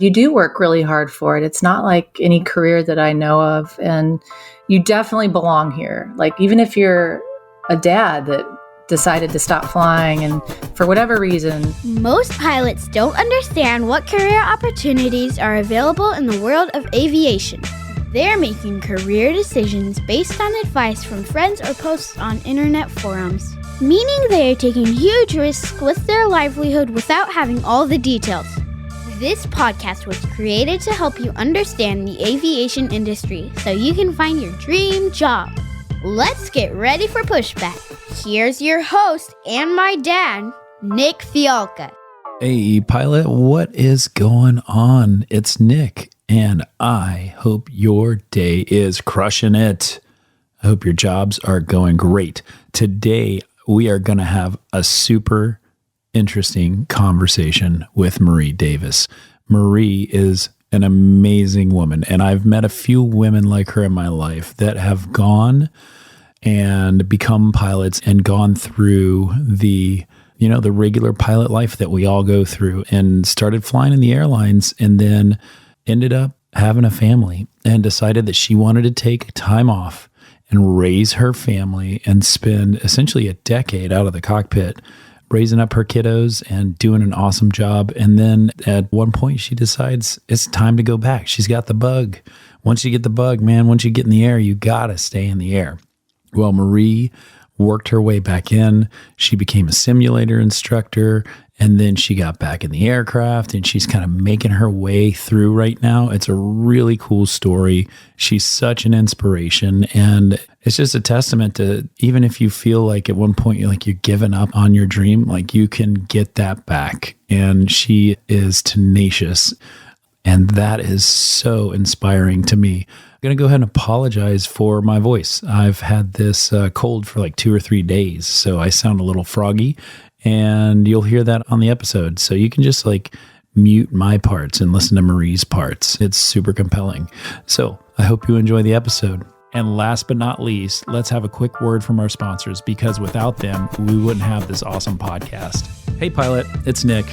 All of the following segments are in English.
You do work really hard for it. It's not like any career that I know of. And you definitely belong here. Like, even if you're a dad that decided to stop flying and for whatever reason. Most pilots don't understand what career opportunities are available in the world of aviation. They're making career decisions based on advice from friends or posts on internet forums, meaning they are taking huge risks with their livelihood without having all the details. This podcast was created to help you understand the aviation industry so you can find your dream job. Let's get ready for Pushback. Here's your host and my dad, Nick Fialka. Hey, pilot, what is going on? It's Nick, and I hope your day is crushing it. I hope your jobs are going great. Today, we are going to have a super interesting conversation with Marie Davis. Marie is an amazing woman, and I've met a few women like her in my life that have gone and become pilots and gone through the regular pilot life that we all go through, and started flying in the airlines, and then ended up having a family and decided that she wanted to take time off and raise her family and spend essentially a decade out of the cockpit raising up her kiddos and doing an awesome job. And then at one point she decides it's time to go back. She's got the bug. Once you get the bug, man, once you get in the air, you gotta stay in the air. Well, Marie worked her way back in. She became a simulator instructor, and then she got back in the aircraft, and she's kind of making her way through right now. It's a really cool story. She's such an inspiration, and it's just a testament to, even if you feel like at one point you're giving up on your dream, like, you can get that back. And she is tenacious, and that is so inspiring to me. I'm going to go ahead and apologize for my voice. I've had this cold for like 2 or 3 days, so I sound a little froggy, and you'll hear that on the episode. So you can just mute my parts and listen to Marie's parts. It's super compelling. So I hope you enjoy the episode. And last but not least, let's have a quick word from our sponsors, because without them, we wouldn't have this awesome podcast. Hey, pilot, it's Nick.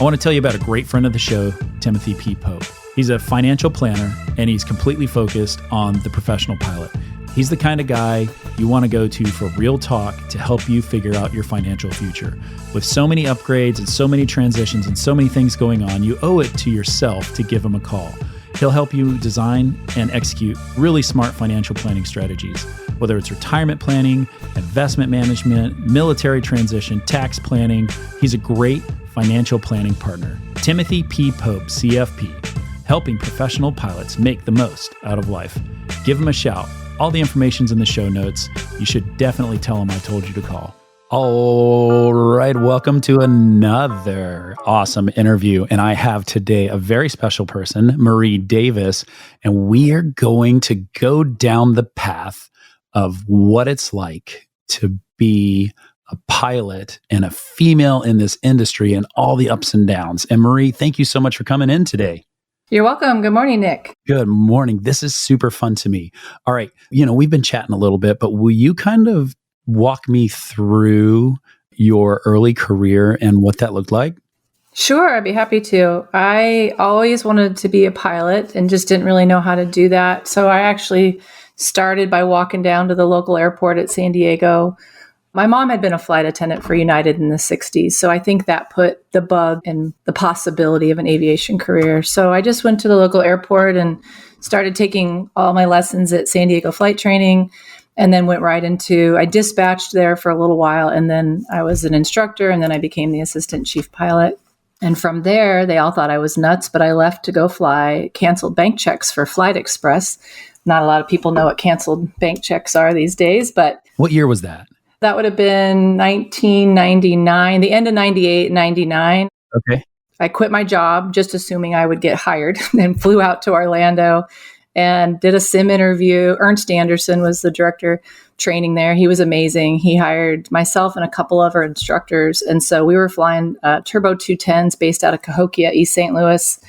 I want to tell you about a great friend of the show, Timothy P. Pope. He's a financial planner, and he's completely focused on the professional pilot. He's the kind of guy you want to go to for real talk to help you figure out your financial future. With so many upgrades and so many transitions and so many things going on, you owe it to yourself to give him a call. He'll help you design and execute really smart financial planning strategies, whether it's retirement planning, investment management, military transition, tax planning. He's a great financial planning partner. Timothy P. Pope, CFP, helping professional pilots make the most out of life. Give him a shout. All the information's in the show notes. You should definitely tell him I told you to call. All right, welcome to another awesome interview. And I have today a very special person, Marie Davis, and we are going to go down the path of what it's like to be a pilot and a female in this industry and all the ups and downs. And Marie, thank you so much for coming in today. You're welcome. Good morning, Nick. Good morning. This is super fun to me. All right. We've been chatting a little bit, but will you kind of walk me through your early career and what that looked like? Sure, I'd be happy to. I always wanted to be a pilot and just didn't really know how to do that. So I actually started by walking down to the local airport at San Diego. My mom had been a flight attendant for United in the 60s, so I think that put the bug in the possibility of an aviation career. So I just went to the local airport and started taking all my lessons at San Diego Flight Training, and then went right into, I dispatched there for a little while, and then I was an instructor, and then I became the assistant chief pilot. And from there, they all thought I was nuts, but I left to go fly canceled bank checks for Flight Express. Not a lot of people know what canceled bank checks are these days, but... What year was that? That would have been 1999, the end of 98, 99. Okay. I quit my job just assuming I would get hired and flew out to Orlando and did a sim interview. Ernst Anderson was the director training there. He was amazing. He hired myself and a couple of our instructors. And so we were flying Turbo 210s based out of Cahokia, East St. Louis,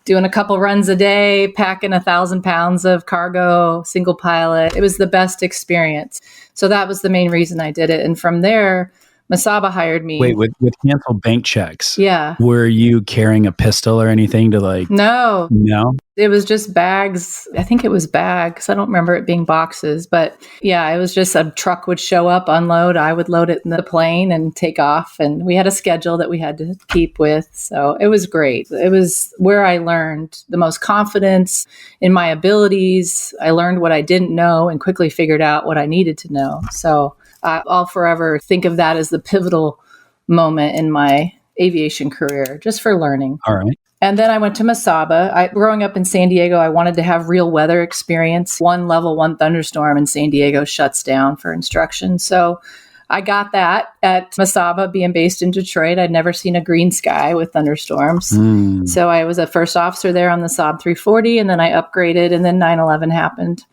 doing a couple runs a day, packing 1,000 pounds of cargo, single pilot. It was the best experience. So that was the main reason I did it. And from there, Mesaba hired me. Wait, with canceled bank checks, Yeah. were you carrying a pistol or anything to like? No, No. it was just bags. I think it was bags. I don't remember it being boxes, but yeah, it was just a truck would show up, unload. I would load it in the plane and take off. And we had a schedule that we had to keep with. So it was great. It was where I learned the most confidence in my abilities. I learned what I didn't know and quickly figured out what I needed to know. So I'll forever think of that as the pivotal moment in my aviation career, just for learning. All right. And then I went to Mesaba. Growing up in San Diego, I wanted to have real weather experience. One level 1 thunderstorm in San Diego shuts down for instruction. So I got that at Mesaba, being based in Detroit. I'd never seen a green sky with thunderstorms. So I was a first officer there on the Saab 340, and then I upgraded, and then 9/11 happened.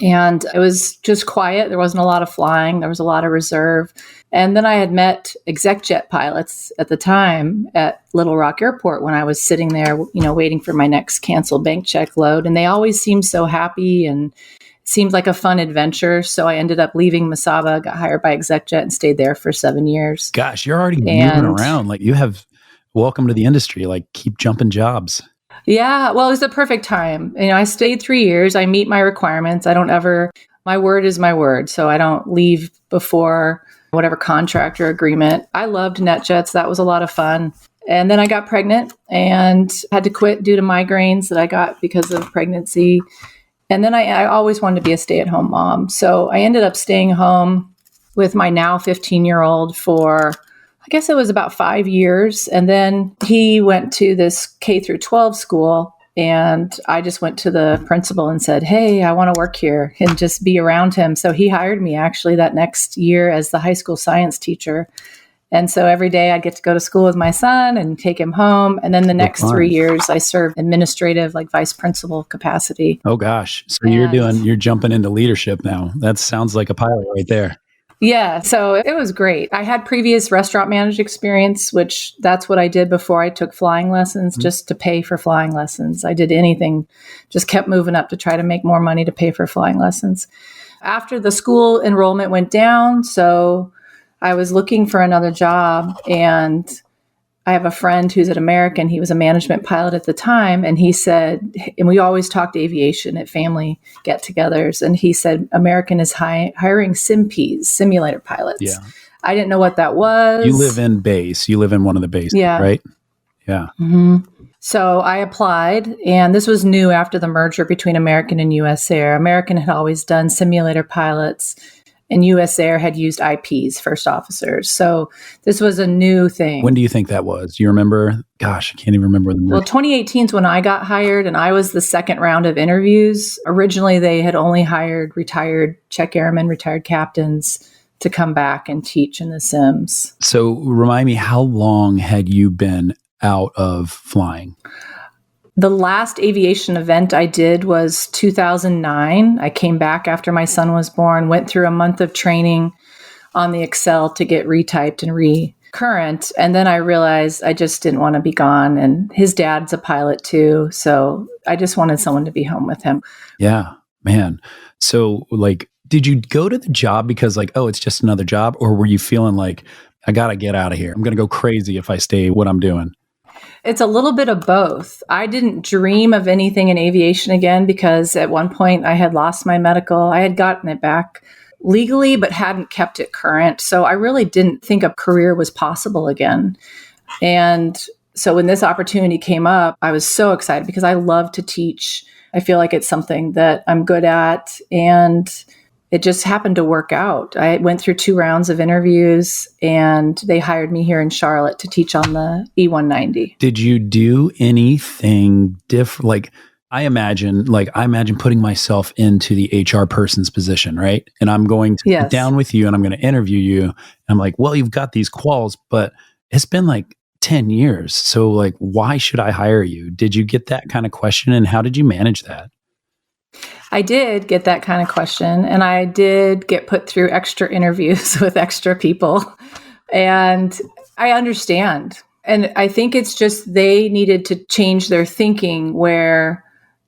And it was just quiet. There wasn't a lot of flying. There was a lot of reserve. And then I had met exec jet pilots at the time at Little Rock Airport when I was sitting there, waiting for my next canceled bank check load. And they always seemed so happy and seemed like a fun adventure. So I ended up leaving Mesaba, got hired by exec jet, and stayed there for 7 years. Gosh, you're already moving around. Like you have welcome to the industry. Like keep jumping jobs. Yeah, well, it was the perfect time. I stayed 3 years. I meet my requirements. My word is my word. So I don't leave before whatever contract or agreement. I loved NetJets. That was a lot of fun. And then I got pregnant and had to quit due to migraines that I got because of pregnancy. And then I always wanted to be a stay-at-home mom. So I ended up staying home with my now 15-year-old for, I guess it was about 5 years. And then he went to this K through 12 school. And I just went to the principal and said, hey, I want to work here and just be around him. So he hired me actually that next year as the high school science teacher. And so every day I'd get to go to school with my son and take him home. And then the next 3 years I served administrative, like vice principal capacity. Oh gosh. So you're jumping into leadership now. That sounds like a pilot right there. Yeah, so it was great. I had previous restaurant managed experience, which that's what I did before I took flying lessons, just to pay for flying lessons. I did anything, just kept moving up to try to make more money to pay for flying lessons. After the school enrollment went down, so I was looking for another job, and I have a friend who's an American. He was a management pilot at the time. And he said, and we always talked aviation at family get-togethers. And he said, American is hiring SimPs, simulator pilots. Yeah. I didn't know what that was. You live in base. You live in one of the bases, right? Yeah. Mm-hmm. So I applied, and this was new after the merger between American and US Air. American had always done simulator pilots, and US Air had used IPs, first officers. So this was a new thing. When do you think that was? Do you remember? Gosh, I can't even remember the merger. Well, 2018 is when I got hired, and I was the second round of interviews. Originally, they had only hired retired check airmen, retired captains to come back and teach in the sims. So remind me, how long had you been out of flying? The last aviation event I did was 2009. I came back after my son was born, went through a month of training on the Excel to get retyped and recurrent. And then I realized I just didn't want to be gone. And his dad's a pilot too. So I just wanted someone to be home with him. Yeah, man. So like, did you go to the job because like, oh, it's just another job? Or were you feeling like, I got to get out of here. I'm going to go crazy if I stay what I'm doing? It's a little bit of both. I didn't dream of anything in aviation again because at one point I had lost my medical. I had gotten it back legally, but hadn't kept it current. So I really didn't think a career was possible again. And so when this opportunity came up, I was so excited because I love to teach. I feel like it's something that I'm good at, and it just happened to work out. I went through 2 rounds of interviews, and they hired me here in Charlotte to teach on the E190. Did you do anything different? Like, I imagine putting myself into the HR person's position, right? And I'm going to sit down with you and I'm going to interview you. And I'm like, well, you've got these quals, but it's been like 10 years. So like, why should I hire you? Did you get that kind of question, and how did you manage that? I did get that kind of question, and I did get put through extra interviews with extra people, and I understand. And I think it's just they needed to change their thinking, where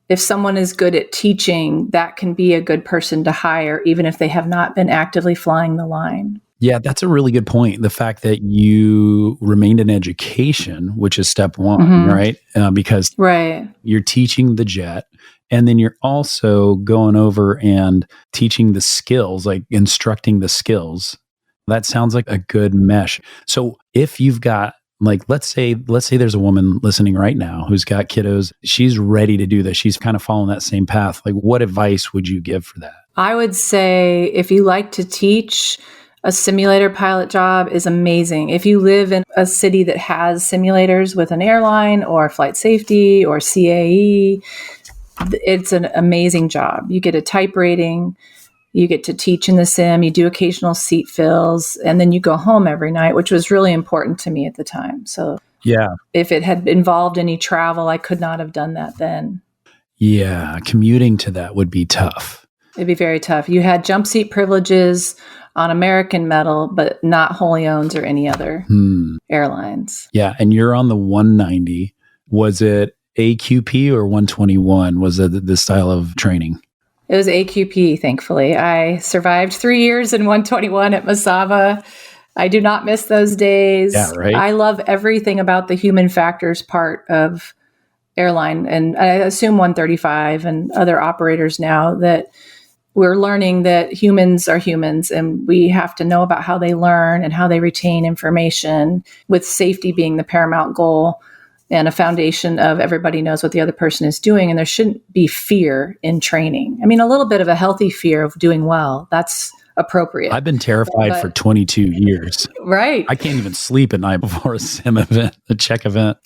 if someone is good at teaching, that can be a good person to hire, even if they have not been actively flying the line. Yeah, that's a really good point. The fact that you remained in education, which is step one, Hmm. right? Because Right. you're teaching the jet, and then you're also going over and teaching the skills, like instructing the skills. That sounds like a good mesh. So if you've got like let's say there's a woman listening right now who's got kiddos, she's ready to do this. She's kind of following that same path. Like what advice would you give for that? I would say if you like to teach, a simulator pilot job is amazing. If you live in a city that has simulators with an airline or flight safety or CAE, it's an amazing job. You get a type rating, you get to teach in the sim, you do occasional seat fills, and then you go home every night, which was really important to me at the time. So Yeah. if it had involved any travel, I could not have done that then. Yeah, commuting to that would be tough. It'd be very tough. You had jump seat privileges on American metal, but not wholly owns or any other airlines. Yeah, and you're on the 190. Was it AQP or 121? Was it the style of training? It was AQP, thankfully. I survived 3 years in 121 at Mesaba. I do not miss those days. Yeah, right. I love everything about the human factors part of airline. And I assume 135 and other operators now that we're learning that humans are humans and we have to know about how they learn and how they retain information, with safety being the paramount goal and a foundation of everybody knows what the other person is doing. And there shouldn't be fear in training. I mean, a little bit of a healthy fear of doing well. That's appropriate. I've been terrified for 22 years. Right. I can't even sleep at night before a sim event, a check event.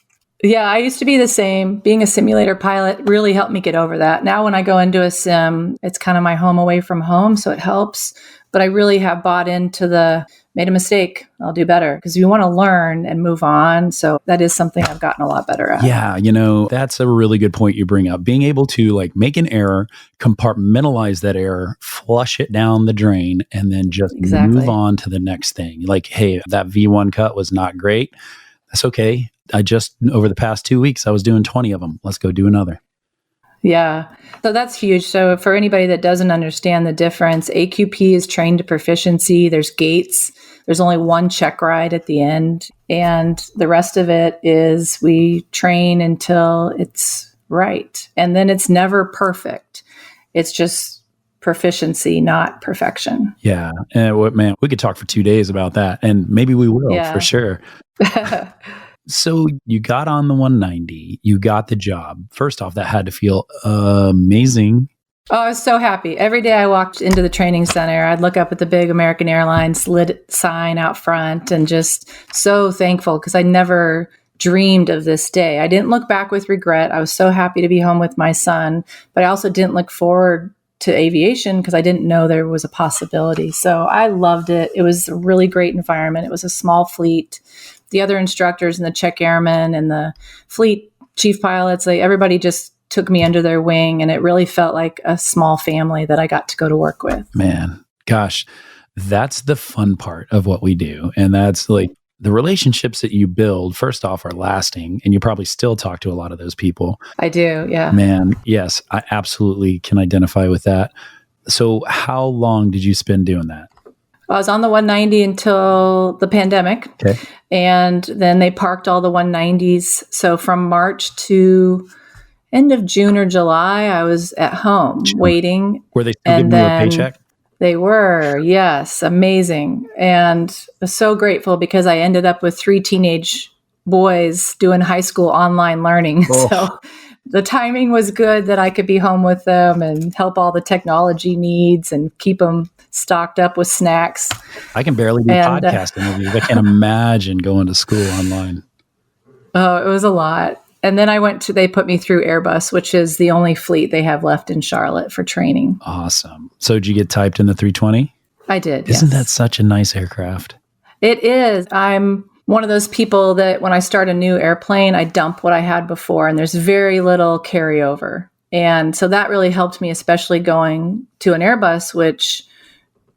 Yeah, I used to be the same. Being a simulator pilot really helped me get over that. Now when I go into a sim, it's kind of my home away from home, so it helps. But I really have bought into made a mistake, I'll do better, because you want to learn and move on. So that is something I've gotten a lot better at. Yeah, that's a really good point you bring up. Being able to like make an error, compartmentalize that error, flush it down the drain, and then just move on to the next thing. Like, hey, that V1 cut was not great. That's okay. Over the past 2 weeks, I was doing 20 of them. Let's go do another. Yeah. So that's huge. So for anybody that doesn't understand the difference, AQP is trained to proficiency. There's gates. There's only one check ride at the end. And the rest of it is we train until it's right. And then it's never perfect. It's just proficiency, not perfection. Yeah. And man, we could talk for 2 days about that. And maybe we will for sure. So you got on the 190, you got the job. First off, that had to feel amazing. Oh, I was so happy. Every day I walked into the training center, I'd look up at the big American Airlines lit sign out front and just so thankful because I never dreamed of this day. I didn't look back with regret. I was so happy to be home with my son, but I also didn't look forward to aviation because I didn't know there was a possibility. So I loved it. It was a really great environment. It was a small fleet. The other instructors and the check airmen and the fleet chief pilots, everybody just took me under their wing, and it really felt like a small family that I got to go to work with. Man, gosh, that's the fun part of what we do. And that's like the relationships that you build, first off, are lasting, and you probably still talk to a lot of those people. I do, yeah. Man, yes, I absolutely can identify with that. So how long did you spend doing that? I was on the 190 until the pandemic. Okay. And then they parked all the 190s. So from March to end of June or July, I was at home waiting. Were they still giving you a paycheck? They were, yes. Amazing. And I was so grateful because I ended up with 3 teenage boys doing high school online learning. Oh. So the timing was good that I could be home with them and help all the technology needs and keep them stocked up with snacks. I can barely do podcast interviews. I can't imagine going to school online. Oh, it was a lot. And then they put me through Airbus, which is the only fleet they have left in Charlotte for training. Awesome. So did you get typed in the 320? I did. Isn't that such a nice aircraft? It is. I'm one of those people that when I start a new airplane, I dump what I had before, and there's very little carryover. And so that really helped me, especially going to an Airbus, which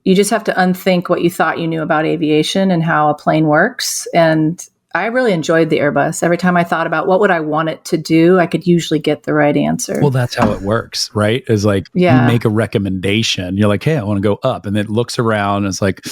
you just have to unthink what you thought you knew about aviation and how a plane works. And I really enjoyed the Airbus. Every time I thought about what would I want it to do, I could usually get the right answer. Well, that's how it works, right? Is like you make a recommendation. You're like, hey, I want to go up. And then it looks around and it's like,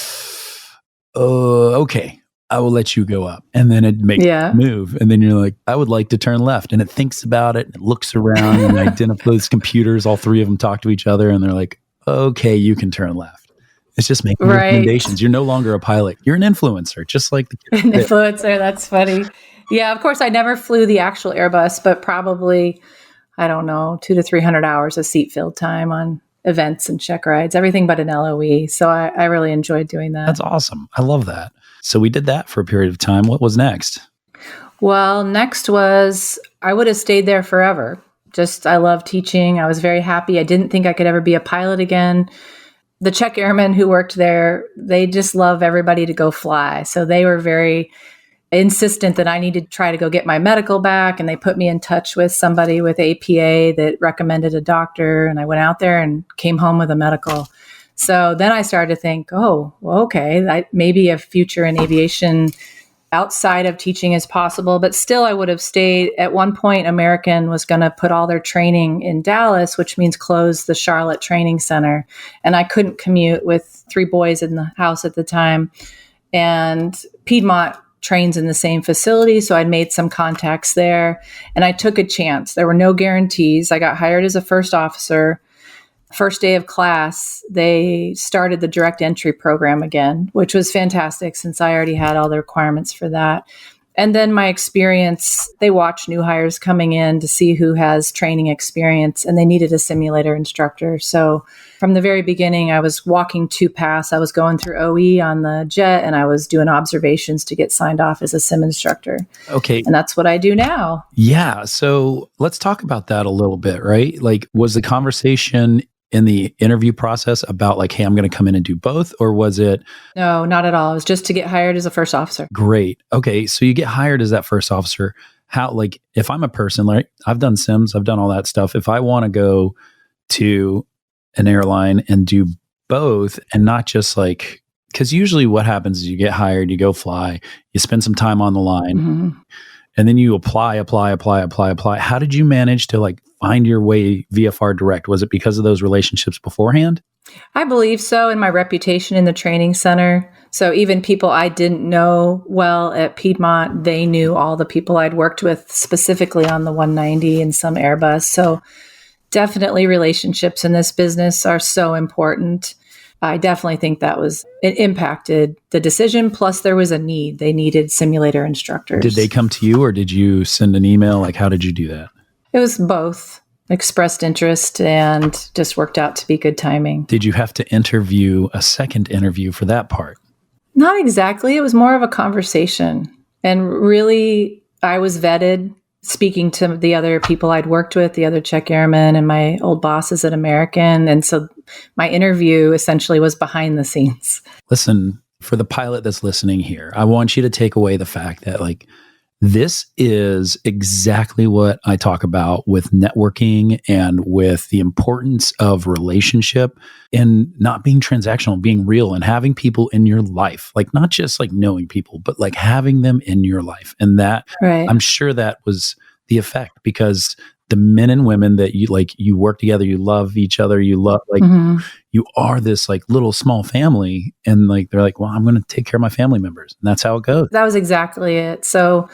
oh, okay, I will let you go up. And then it makes Yeah. a move. And then you're like, I would like to turn left. And it thinks about it, and it looks around and identifies computers. All three of them talk to each other and they're like, okay, you can turn left. It's just making recommendations. You're no longer a pilot. You're an influencer, just like the kids. An influencer. That's funny. Yeah, of course, I never flew the actual Airbus, but probably, I don't know, 200 to 300 hours of seat fill time on events and check rides, everything but an LOE. So I really enjoyed doing that. That's awesome. I love that. So we did that for a period of time. What was next? Well, next was, I would have stayed there forever. I love teaching. I was very happy. I didn't think I could ever be a pilot again. The Czech airmen who worked there, they just love everybody to go fly. So they were very insistent that I needed to try to go get my medical back. And they put me in touch with somebody with APA that recommended a doctor. And I went out there and came home with a medical. So then I started to think, oh, well, okay, maybe a future in aviation outside of teaching is possible, but still I would have stayed. At one point, American was going to put all their training in Dallas, which means close the Charlotte Training Center. And I couldn't commute with 3 boys in the house at the time. And Piedmont trains in the same facility. So I'd made some contacts there and I took a chance. There were no guarantees. I got hired as a first officer. First day of class, they started the direct entry program again, which was fantastic since I already had all the requirements for that. And then my experience, they watch new hires coming in to see who has training experience, and they needed a simulator instructor. So from the very beginning, I was walking 2 paths. I was going through OE on the jet, and I was doing observations to get signed off as a sim instructor. Okay. And that's what I do now. Yeah. So let's talk about that a little bit, right? Like, was the conversation in the interview process about like, hey, I'm going to come in and do both? Or was it? No, not at all. It was just to get hired as a first officer. Great. Okay. So you get hired as that first officer. How, like, if I'm a person, like I've done sims, I've done all that stuff. If I want to go to an airline and do both and not just like, because usually what happens is you get hired, you go fly, you spend some time on the line, and then you apply. How did you manage to like find your way VFR direct? Was it because of those relationships beforehand? I believe so, and my reputation in the training center. So even people I didn't know well at Piedmont, they knew all the people I'd worked with specifically on the 190 and some Airbus. So definitely relationships in this business are so important. I definitely think it impacted the decision. Plus there was a need. They needed simulator instructors. Did they come to you or did you send an email? Like, how did you do that? It was both. Expressed interest and just worked out to be good timing. Did you have to interview a second interview for that part? Not exactly. It was more of a conversation. And really, I was vetted speaking to the other people I'd worked with, the other Czech airmen and my old bosses at American. And so my interview essentially was behind the scenes. Listen, for the pilot that's listening here, I want you to take away the fact that like, this is exactly what I talk about with networking and with the importance of relationship and not being transactional, being real and having people in your life, like not just like knowing people, but like having them in your life. And that, right. I'm sure that was the effect because the men and women that you work together, you love each other, you love, like you are this like little small family. And like, they're like, well, I'm going to take care of my family members. And that's how it goes. That was exactly it. So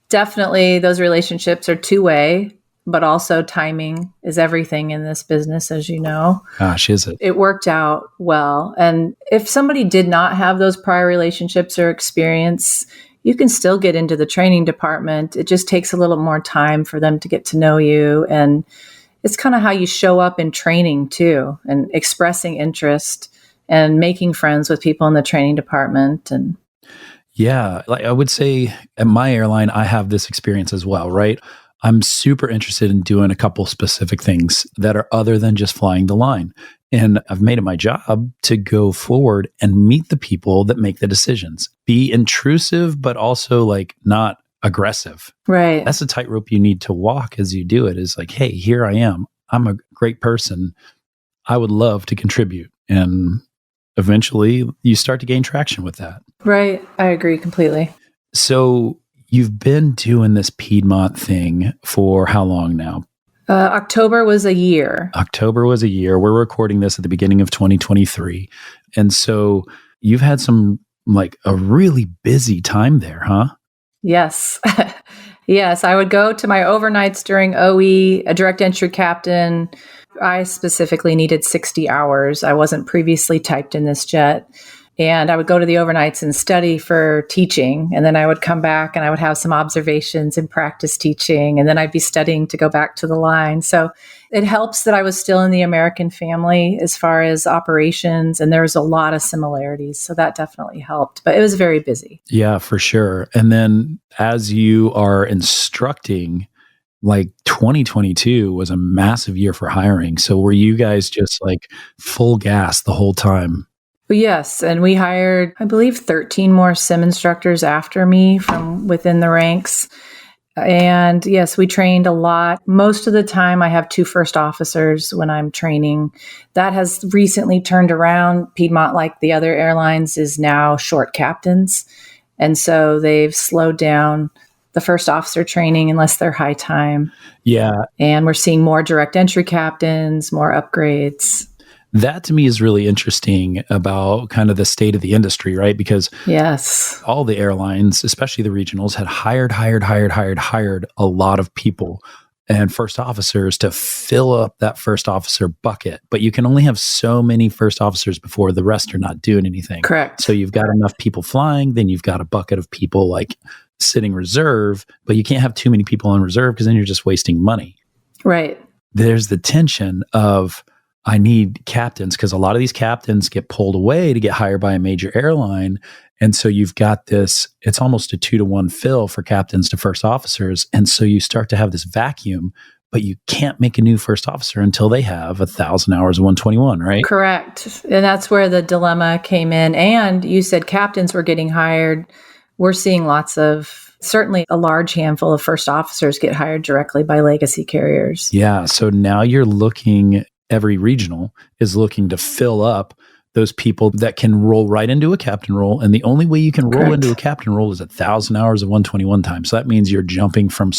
definitely those relationships are two-way, but also timing is everything in this business, as you know. Gosh, is it? It worked out well. And if somebody did not have those prior relationships or experience, you can still get into the training department. It just takes a little more time for them to get to know you. And it's kind of how you show up in training too, and expressing interest and making friends with people in the training department. And yeah, like I would say at my airline, I have this experience as well, right? I'm super interested in doing a couple specific things that are other than just flying the line. And I've made it my job to go forward and meet the people that make the decisions. Be intrusive, but also like not aggressive. right. That's the tightrope you need to walk as you do it is like, hey, here I am. I'm a great person. I would love to contribute. And eventually you start to gain traction with that. Right. I agree completely. So you've been doing this Piedmont thing for how long now? October was a year. October was a year. We're recording this at the beginning of 2023. And so you've had some like a really busy time there, huh? Yes. Yes, I would go to my overnights during OE, a direct entry captain. I specifically needed 60 hours. I wasn't previously typed in this jet. And I would go to the overnights and study for teaching. And then I would come back and I would have some observations and practice teaching. And then I'd be studying to go back to the line. So it helps that I was still in the American family as far as operations. And there was a lot of similarities. So that definitely helped. But it was very busy. Yeah, for sure. And then as you are instructing, like 2022 was a massive year for hiring. So were you guys just like full gas the whole time? Yes, and we hired, I believe, 13 more sim instructors after me from within the ranks. And yes, we trained a lot. Most of the time, I have 2 first officers when I'm training. That has recently turned around. Piedmont, like the other airlines, is now short captains. And so they've slowed down the first officer training unless they're high time. Yeah. And we're seeing more direct entry captains, more upgrades. That to me is really interesting about kind of the state of the industry, right? Because yes, all the airlines, especially the regionals, had hired a lot of people and first officers to fill up that first officer bucket. But you can only have so many first officers before the rest are not doing anything. Correct. So you've got enough people flying, then you've got a bucket of people like sitting reserve, but you can't have too many people on reserve because then you're just wasting money. Right. There's the tension of, I need captains because a lot of these captains get pulled away to get hired by a major airline. And so you've got this, it's almost a 2-to-1 fill for captains to first officers. And so you start to have this vacuum, but you can't make a new first officer until they have 1,000 hours of 121, right? Correct. And that's where the dilemma came in. And you said captains were getting hired. We're seeing certainly a large handful of first officers get hired directly by legacy carriers. Yeah. So now you're looking, every regional is looking to fill up those people that can roll right into a captain role. And the only way you can roll into a captain role is 1,000 hours of 121 time. So that means you're jumping from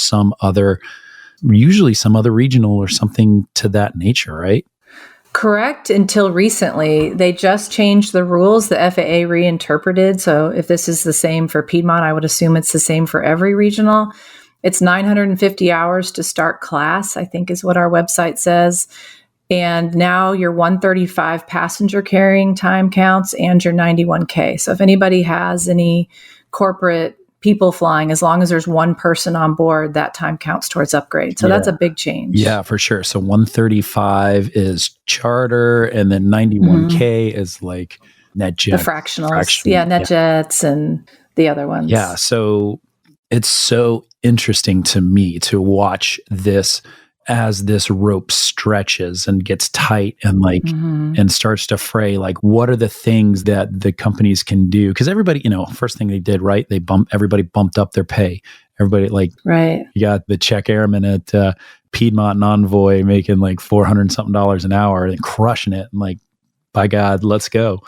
usually some other regional or something to that nature, right? Correct. Until recently, they just changed the rules. The FAA reinterpreted. So if this is the same for Piedmont, I would assume it's the same for every regional. It's 950 hours to start class, I think is what our website says. And now your 135 passenger carrying time counts and your 91K. So if anybody has any corporate people flying, as long as there's one person on board, that time counts towards upgrade. So that's a big change. Yeah, for sure. So 135 is charter, and then 91K is like NetJets. The fractionals. Yeah, NetJets and the other ones. Yeah. So it's so interesting to me to watch this as this rope stretches and gets tight and and starts to fray. Like, what are the things that the companies can do? Because everybody, first thing they did, right? Everybody bumped up their pay. Everybody right. You got the check airman at Piedmont and Envoy making like $400 something an hour and crushing it. And by God, let's go.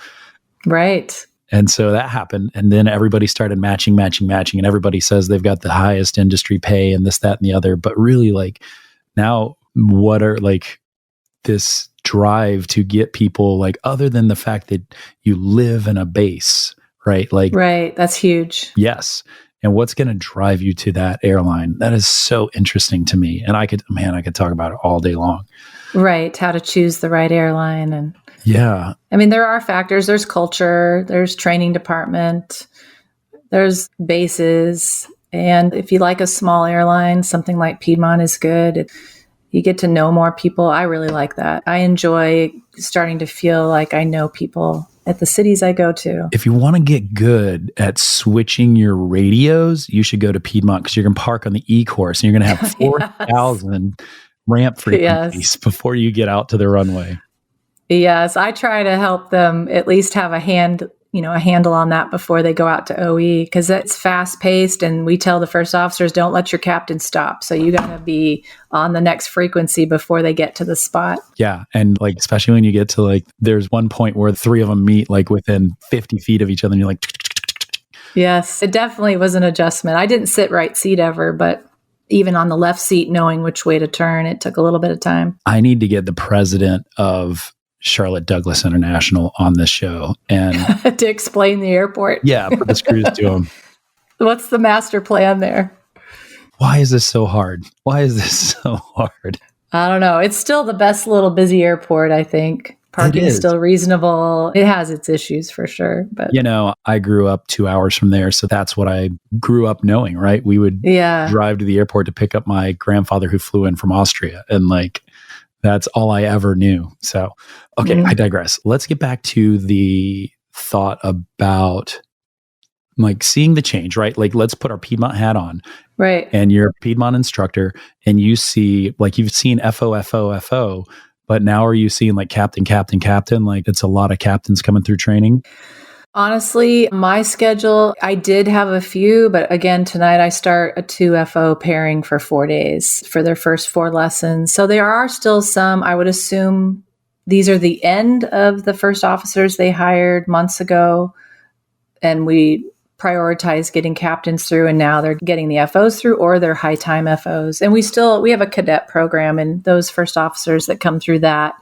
Right. And so that happened. And then everybody started matching. And everybody says they've got the highest industry pay and this, that, and the other. But really now what are this drive to get people other than the fact that you live in a base, right? Right. That's huge. Yes. And what's going to drive you to that airline? That is so interesting to me. And I could talk about it all day long. Right. How to choose the right airline. And yeah. I mean, there are factors. There's culture, there's training department, there's bases. And if you like a small airline, something like Piedmont is good. You get to know more people. I really like that. I enjoy starting to feel like I know people at the cities I go to. If you want to get good at switching your radios, you should go to Piedmont because you're going to park on the E course and you're going to have 4,000 ramp frequencies before you get out to the runway. Yes, I try to help them at least have a handle on that before they go out to OE, because it's fast paced. And we tell the first officers, don't let your captain stop. So you got to be on the next frequency before they get to the spot. Yeah. And especially when you get to there's one point where 3 of them meet within 50 feet of each other and you're yes, it definitely was an adjustment. I didn't sit right seat ever, but even on the left seat, knowing which way to turn, it took a little bit of time. I need to get the president of Charlotte Douglas International on this show. And to explain the airport. yeah, put the screws to them. What's the master plan there? Why is this so hard? Why is this so hard? I don't know. It's still the best little busy airport, I think. Parking is still reasonable. It has its issues for sure. But I grew up 2 hours from there. So that's what I grew up knowing, right? We would drive to the airport to pick up my grandfather who flew in from Austria. And that's all I ever knew. So, okay, I digress. Let's get back to the thought about seeing the change, right? Let's put our Piedmont hat on. Right. And you're a Piedmont instructor and you see, you've seen FO, but now are you seeing captain? It's a lot of captains coming through training? Honestly, my schedule, I did have a few, but again, tonight I start a 2 FO pairing for 4 days for their first 4 lessons. So there are still some. I would assume these are the end of the first officers they hired months ago, and we prioritize getting captains through, and now they're getting the FOs through or their high time FOs. And we have a cadet program, and those first officers that come through that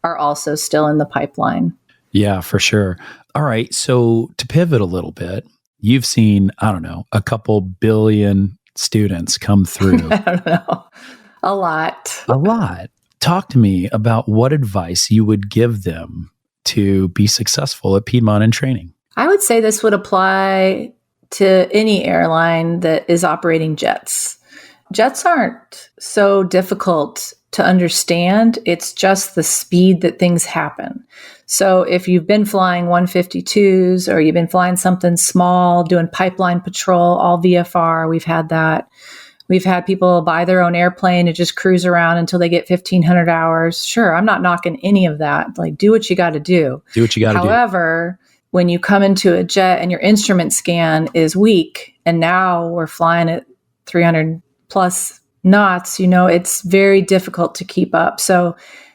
are also still in the pipeline. Yeah, for sure. All right. So to pivot a little bit, you've seen, I don't know, a couple billion students come through. I don't know. A lot. A lot. Talk to me about what advice you would give them to be successful at Piedmont in training. I would say this would apply to any airline that is operating jets. Jets aren't so difficult to understand. It's just the speed that things happen. So if you've been flying 152s or you've been flying something small, doing pipeline patrol, all VFR, we've had that. We've had people buy their own airplane and just cruise around until they get 1,500 hours. Sure, I'm not knocking any of that. Do what you got to do. Do what you got to do. However, when you come into a jet and your instrument scan is weak, and now we're flying at 300 plus knots, it's very difficult to keep up. So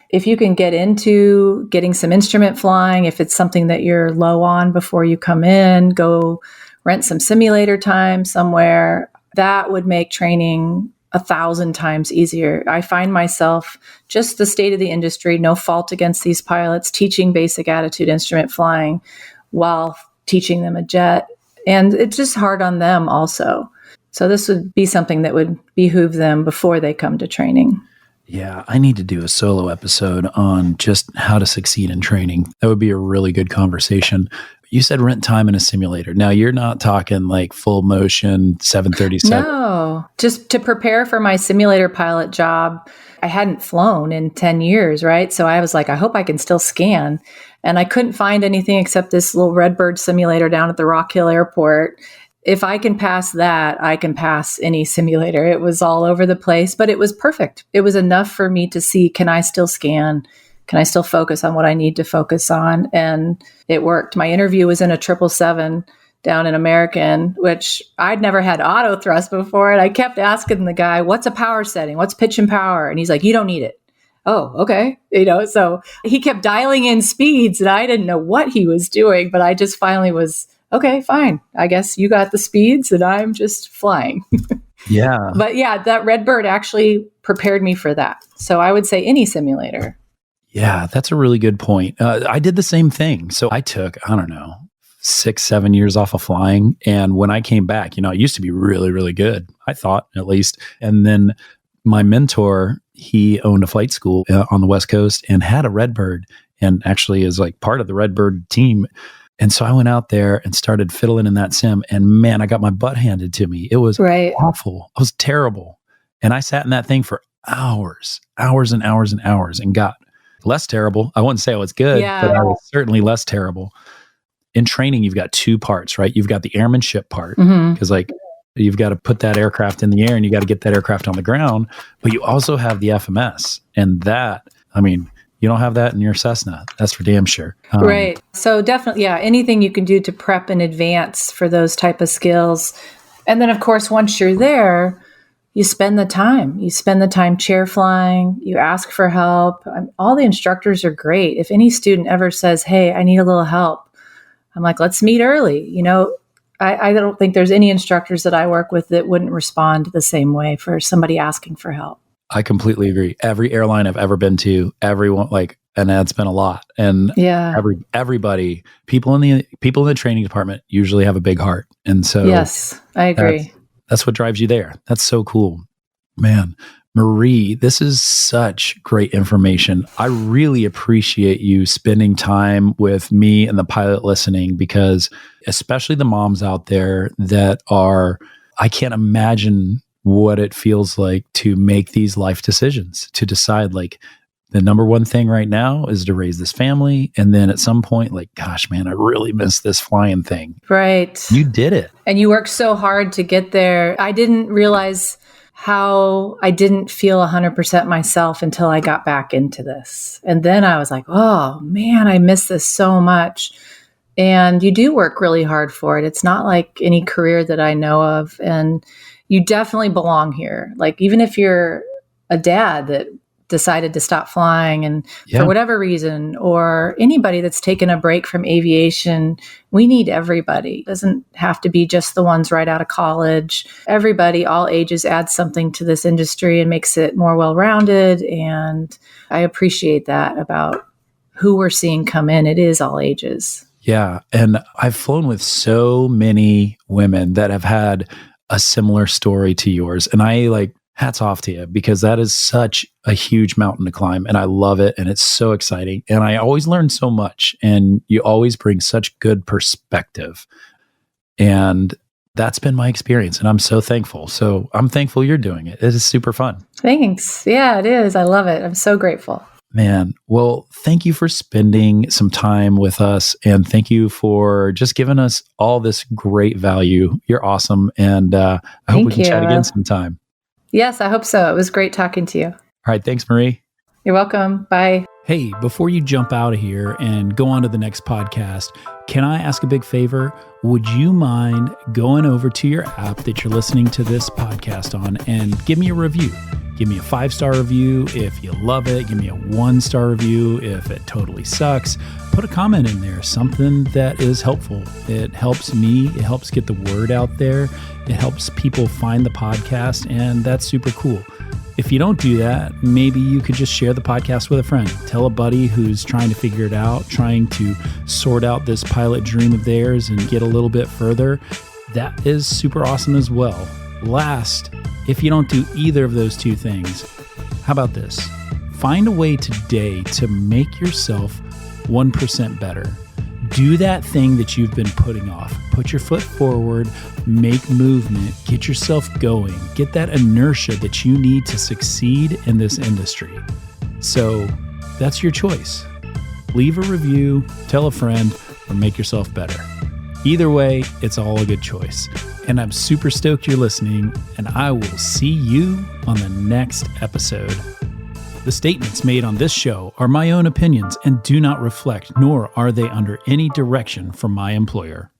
if you can get into getting some instrument flying, if it's something that you're low on before you come in, go rent some simulator time somewhere, that would make training 1,000 times easier. I find myself, just the state of the industry, no fault against these pilots, teaching basic attitude instrument flying while teaching them a jet. And it's just hard on them also. So this would be something that would behoove them before they come to training. Yeah, I need to do a solo episode on just how to succeed in training. That would be a really good conversation. You said rent time in a simulator. Now, you're not talking full motion 737. No, just to prepare for my simulator pilot job, I hadn't flown in 10 years, right? So I was like, I hope I can still scan. And I couldn't find anything except this little Redbird simulator down at the Rock Hill Airport. If I can pass that, I can pass any simulator. It was all over the place, but it was perfect. It was enough for me to see, can I still scan? Can I still focus on what I need to focus on? And it worked. My interview was in a 777 down in American, which I'd never had auto thrust before. And I kept asking the guy, what's a power setting? What's pitch and power? And he's like, you don't need it. Oh, okay. So he kept dialing in speeds and I didn't know what he was doing, but I just finally was, okay, fine. I guess you got the speeds and I'm just flying. Yeah. But yeah, that Redbird actually prepared me for that. So I would say any simulator. Yeah, that's a really good point. I did the same thing. So I took, 6-7 years off of flying. And when I came back, I used to be really, really good, I thought at least. And then my mentor, he owned a flight school on the West Coast and had a Redbird and actually is part of the Redbird team. And so I went out there and started fiddling in that sim. And man, I got my butt handed to me. It was awful. It was terrible. And I sat in that thing for hours and hours and hours and got less terrible. I wouldn't say I was good, but I was certainly less terrible. In training, you've got 2 parts, right? You've got the airmanship part, because you've got to put that aircraft in the air and you got to get that aircraft on the ground, but you also have the FMS. And that, you don't have that in your Cessna. That's for damn sure. Right. So definitely, anything you can do to prep in advance for those type of skills. And then, of course, once you're there, you spend the time. You spend the time chair flying. You ask for help. All the instructors are great. If any student ever says, hey, I need a little help, I'm like, let's meet early. I don't think there's any instructors that I work with that wouldn't respond the same way for somebody asking for help. I completely agree. Every airline I've ever been to, everyone, and that's been a lot. And Yeah. everybody, people in the training department usually have a big heart. And so Yes, I agree. that's what drives you there. That's so cool. Man, Marie, this is such great information. I really appreciate you spending time with me and the pilot listening, because especially the moms out there that are, I can't imagine what it feels like to make these life decisions, to decide like the number one thing right now is to raise this family. And then at some point, like, gosh, man, I really miss this flying thing. Right. You did it. And you worked so hard to get there. I didn't realize how I didn't feel 100% myself until I got back into this. And then I was like, oh man, I miss this so much. And you do work really hard for it. It's not like any career that I know of. And you definitely belong here. Like, even if you're a dad that decided to stop flying and for whatever reason, or anybody that's taken a break from aviation, we need everybody. It doesn't have to be just the ones right out of college. Everybody, all ages, adds something to this industry and makes it more well-rounded. And I appreciate that about who we're seeing come in. It is all ages. Yeah. And I've flown with so many women that have had a similar story to yours. And hats off to you, because that is such a huge mountain to climb, and I love it, and it's so exciting, and I always learn so much, and you always bring such good perspective, and that's been my experience, and I'm so thankful. So I'm thankful you're doing it. It is super fun. Thanks. Yeah, it is. I love it. I'm so grateful. Man, well, thank you for spending some time with us, and thank you for just giving us all this great value. You're awesome, and I hope we can chat again sometime. Yes, I hope so. It was great talking to you. All right. Thanks, Marie. You're welcome. Bye. Hey, before you jump out of here and go on to the next podcast, can I ask a big favor? Would you mind going over to your app that you're listening to this podcast on and give me a review? Give me a 5-star review if you love it. Give me a 1-star review if it totally sucks. Put a comment in there, something that is helpful. It helps me. It helps get the word out there. It helps people find the podcast, and that's super cool. If you don't do that, maybe you could just share the podcast with a friend. Tell a buddy who's trying to figure it out, trying to sort out this pilot dream of theirs and get a little bit further. That is super awesome as well. Last, if you don't do either of those two things, how about this? Find a way today to make yourself 1% better. Do that thing that you've been putting off. Put your foot forward, make movement, get yourself going, get that inertia that you need to succeed in this industry. So that's your choice. Leave a review, tell a friend, or make yourself better. Either way, it's all a good choice. And I'm super stoked you're listening, and I will see you on the next episode. The statements made on this show are my own opinions and do not reflect, nor are they under any direction from my employer.